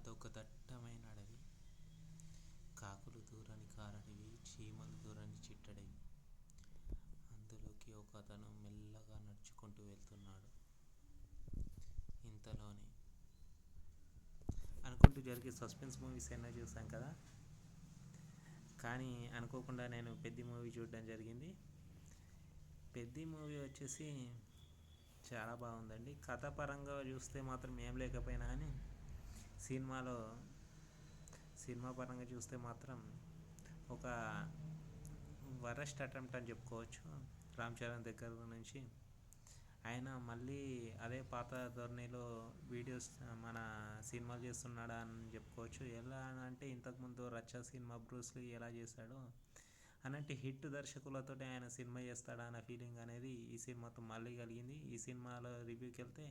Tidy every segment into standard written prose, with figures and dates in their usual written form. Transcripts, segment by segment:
అదొక దట్టమైన అడవి. కాకులు దూరని కారడివి, చీమలు దూరని చిట్టడివి. అందులోకి ఒక అతను మెల్లగా నడుచుకుంటూ వెళ్తున్నాడు. ఇంతలోనే అనుకుంటూ జరిగే సస్పెన్స్ మూవీస్ ఎన్నో చూసాం కదా, కానీ అనుకోకుండా నేను పెద్ద మూవీ చూడడం జరిగింది. పెద్ద మూవీ వచ్చేసి చాలా బాగుందండి. కథాపరంగా చూస్తే మాత్రం ఏం లేకపోయినా కానీ సినిమాలో సినిమా పరంగా చూస్తే మాత్రం ఒక వరస్ట్ అటెంప్ట్ అని చెప్పుకోవచ్చు. రామ్ చరణ్ దగ్గర నుంచి ఆయన మళ్ళీ అదే పాత ధోరణిలో వీడియోస్ మన సినిమాలు చేస్తున్నాడా అని చెప్పుకోవచ్చు. ఎలా అంటే ఇంతకుముందు రచ్చ సినిమా బ్రూస్లీ ఎలా చేశాడో అలాంటి హిట్ దర్శకులతో ఆయన సినిమా చేస్తాడా అన్న ఫీలింగ్ అనేది ఈ సినిమాతో మళ్ళీ కలిగింది. ఈ సినిమాలో రివ్యూకి వెళ్తే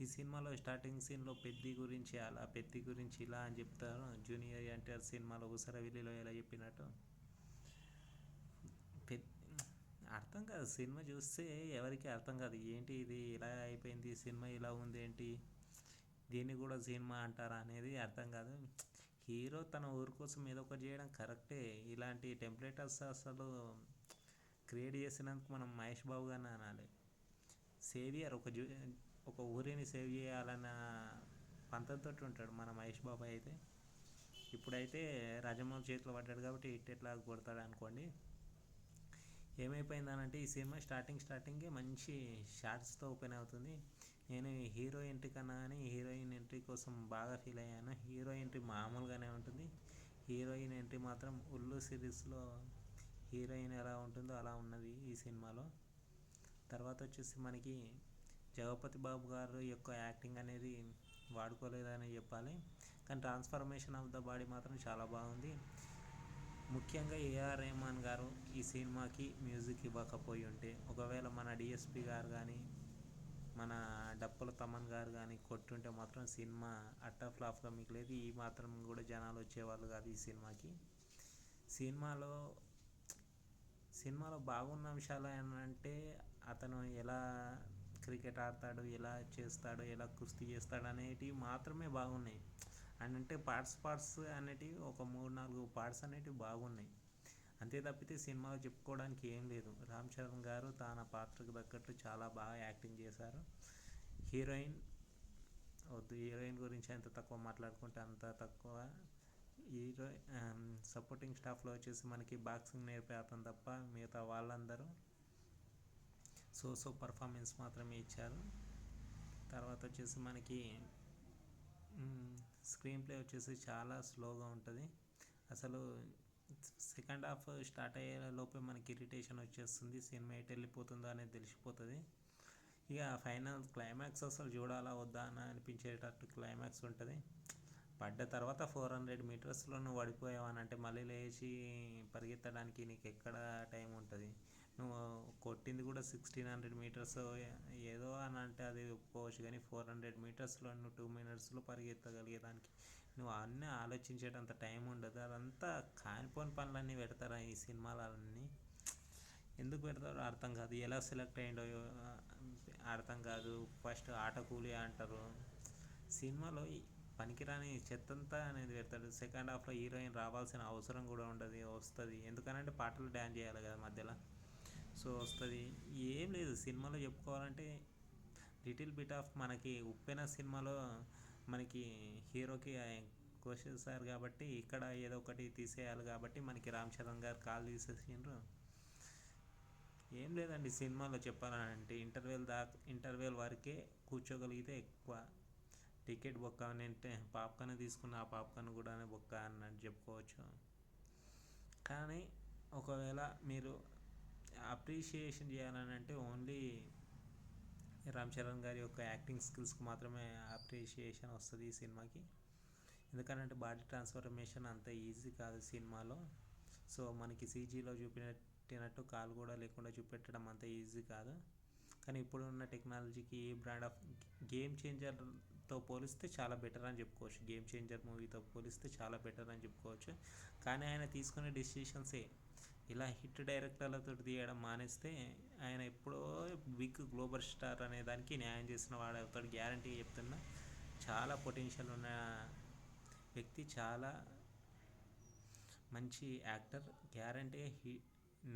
ఈ సినిమాలో స్టార్టింగ్ సీన్లో పెద్ది గురించి అలా, పెద్ది గురించి ఇలా అని చెప్తారు. జూనియర్ ఎన్టీఆర్ సినిమాలో ఉసరవెల్లిలో ఎలా చెప్పినట్టు అర్థం కాదు. సినిమా చూస్తే ఎవరికి అర్థం కాదు, ఏంటి ఇది ఇలా అయిపోయింది, సినిమా ఇలా ఉంది ఏంటి, దీన్ని కూడా సినిమా అంటారా అనేది అర్థం కాదు. హీరో తన ఊరి కోసం ఏదో ఒకటి చేయడం కరెక్టే. ఇలాంటి టెంప్లెటర్స్ అసలు క్రియేట్ చేసినందుకు మనం మహేష్ బాబు గారిని అనాలి. సేవియర్ ఒక ఊరిని సేవ్ చేయాలన్న పంతంతో ఉంటాడు మన మహేష్ బాబు అయితే. ఇప్పుడైతే రాజమౌళి చేతిలో పడ్డాడు కాబట్టి ఎట్లా కొడతాడు అనుకోండి. ఏమైపోయిందనంటే ఈ సినిమా స్టార్టింగే మంచి షార్ట్స్తో ఓపెన్ అవుతుంది. నేను హీరో ఎంట్రీ కన్నా కానీ హీరోయిన్ ఎంట్రీ కోసం బాగా ఫీల్ అయ్యాను. హీరో ఎంట్రీ మామూలుగానే ఉంటుంది. హీరోయిన్ ఎంట్రీ మాత్రం ఉల్లు సిరీస్లో హీరోయిన్ ఎలా ఉంటుందో అలా ఉన్నది ఈ సినిమాలో. తర్వాత వచ్చేసి మనకి జగపతి బాబు గారు యొక్క యాక్టింగ్ అనేది వాడుకోలేదని చెప్పాలి. కానీ ట్రాన్స్ఫర్మేషన్ ఆఫ్ ద బాడీ మాత్రం చాలా బాగుంది. ముఖ్యంగా ఏఆర్ రెహమాన్ గారు ఈ సినిమాకి మ్యూజిక్ ఇవ్వకపోయి ఉంటే, ఒకవేళ మన డిఎస్పి గారు కానీ మన డప్పుల తమన్ గారు కానీ కొట్టుంటే మాత్రం సినిమా అట్టర్ ఫ్లాప్గా మిగిలేదు. ఈ మాత్రం కూడా జనాలు వచ్చేవాళ్ళు కాదు ఈ సినిమాకి. సినిమాలో బాగున్న అంశాలు ఏంటంటే అతను ఎలా క్రికెట్ ఆడతాడు, ఎలా చేస్తాడు, ఎలా కుస్తీ చేస్తాడు అనేటివి మాత్రమే బాగున్నాయి. అంటే పార్ట్స్ అనేటివి ఒక 3-4 పార్ట్స్ అనేటివి బాగున్నాయి. అంతే తప్పితే సినిమాలో చెప్పుకోవడానికి ఏం లేదు. రామ్ చరణ్ గారు తన పాత్రకు తగ్గట్టు చాలా బాగా యాక్టింగ్ చేశారు. హీరోయిన్ గురించి ఎంత తక్కువ మాట్లాడుకుంటే అంత తక్కువ. హీరో సపోర్టింగ్ స్టాఫ్లో వచ్చేసి మనకి బాక్సింగ్ నేర్పే అతను తప్ప మిగతా వాళ్ళందరూ సో పర్ఫార్మెన్స్ మాత్రమే ఇచ్చారు. తర్వాత వచ్చేసి మనకి స్క్రీన్ ప్లే వచ్చేసి చాలా స్లోగా ఉంటుంది. అసలు సెకండ్ హాఫ్ స్టార్ట్ అయ్యే లోపే మనకి ఇరిటేషన్ వచ్చేస్తుంది. సినిమా ఎటు వెళ్ళిపోతుందో అనేది తెలిసిపోతుంది. ఇక ఫైనల్ క్లైమాక్స్ అసలు చూడాలా వద్దా అని అనిపించేటట్టు క్లైమాక్స్ ఉంటుంది. పడ్డ తర్వాత 400 మీటర్స్లో నువ్వు పడిపోయావని అంటే మళ్ళీ లేచి పరిగెత్తడానికి నీకు ఎక్కడ టైం ఉంటుంది. నువ్వు కొట్టింది కూడా 1600 మీటర్స్ ఏదో అని అంటే అది ఒప్పుకోవచ్చు, కానీ 400 మీటర్స్లో నువ్వు 2 మినిట్స్లో పరిగెత్తగలిగేదానికి నువ్వు అన్నీ ఆలోచించేటంత టైం ఉండదు. అదంతా కానిపోని పనులన్నీ పెడతారా ఈ సినిమాలన్నీ? ఎందుకు పెడతారో అర్థం కాదు. ఎలా సెలెక్ట్ అయ్యిండో అర్థం కాదు. ఫస్ట్ ఆట కూలి అంటారు. సినిమాలో పనికిరాని చెత్తంతా అనేది పెడతాడు. సెకండ్ హాఫ్లో హీరోయిన్ రావాల్సిన అవసరం కూడా ఉండదు, వస్తుంది ఎందుకనంటే పాటలు డ్యాన్స్ చేయాలి కదా మధ్యలో, సో వస్తుంది. ఏం లేదు సినిమాలో చెప్పుకోవాలంటే లిటిల్ బిట్ ఆఫ్ మనకి ఉప్పెన సినిమాలో మనకి హీరోకి కోసేసారు కాబట్టి ఇక్కడ ఏదో ఒకటి తీసేయాలి కాబట్టి మనకి రామ్ చరణ్ గారు కాల్ తీసేసిండ్రు. ఏం లేదండి సినిమాలో చెప్పాలంటే ఇంటర్వెల్ వరకే కూర్చోగలిగితే ఎక్కువ. టికెట్ బొక్క అంటే పాప్కార్న్ తీసుకున్న ఆ పాప్కార్న్ కూడా బొక్క అన్నట్టు చెప్పుకోవచ్చు. కానీ ఒకవేళ మీరు అప్రిషియేషన్ చేయాలని అంటే ఓన్లీ రామ్ చరణ్ గారి యొక్క యాక్టింగ్ స్కిల్స్కి మాత్రమే అప్రిషియేషన్ వస్తుంది ఈ సినిమాకి. ఎందుకంటే బాడీ ట్రాన్స్ఫర్మేషన్ అంత ఈజీ కాదు సినిమాలో. సో మనకి సీజీలో చూపెట్టినట్టు కాలు కూడా లేకుండా చూపెట్టడం అంత ఈజీ కాదు. కానీ ఇప్పుడు ఉన్న టెక్నాలజీకి ఈ బ్రాండ్ ఆఫ్ గేమ్ చేంజర్తో పోలిస్తే చాలా బెటర్ అని చెప్పుకోవచ్చు. గేమ్ చేంజర్ మూవీతో పోలిస్తే చాలా బెటర్ అని చెప్పుకోవచ్చు. కానీ ఆయన తీసుకునే డెసిషన్సే ఇలా హిట్ డైరెక్టర్లతో తీయడం మానేస్తే ఆయన ఎప్పుడో బిగ్ గ్లోబల్ స్టార్ అనే దానికి న్యాయం చేసిన వాడు అవుతాడు గ్యారంటీ చెప్తున్నా. చాలా పొటెన్షియల్ ఉన్న వ్యక్తి చాలా మంచి actor, guarantee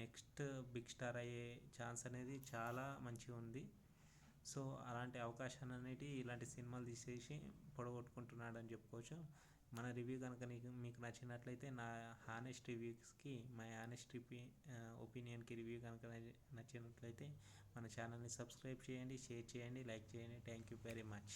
next big star అయ్యే ఛాన్స్ అనేది చాలా మంచిగా ఉంది. సో అలాంటి అవకాశాన్ని అనేటి ఇలాంటి సినిమాలు తీసేసి పొడగొట్టుకుంటున్నాడు అని చెప్పుకోవచ్చు. మన రివ్యూ కనుక మీకు నచ్చినట్లయితే నా హానెస్ట్ రివ్యూస్కి, మై హానెస్ట్ ఒపీనియన్కి రివ్యూ కనుక నచ్చినట్లయితే మన ఛానల్ని సబ్స్క్రైబ్ చేయండి, షేర్ చేయండి, లైక్ చేయండి. Thank you very much.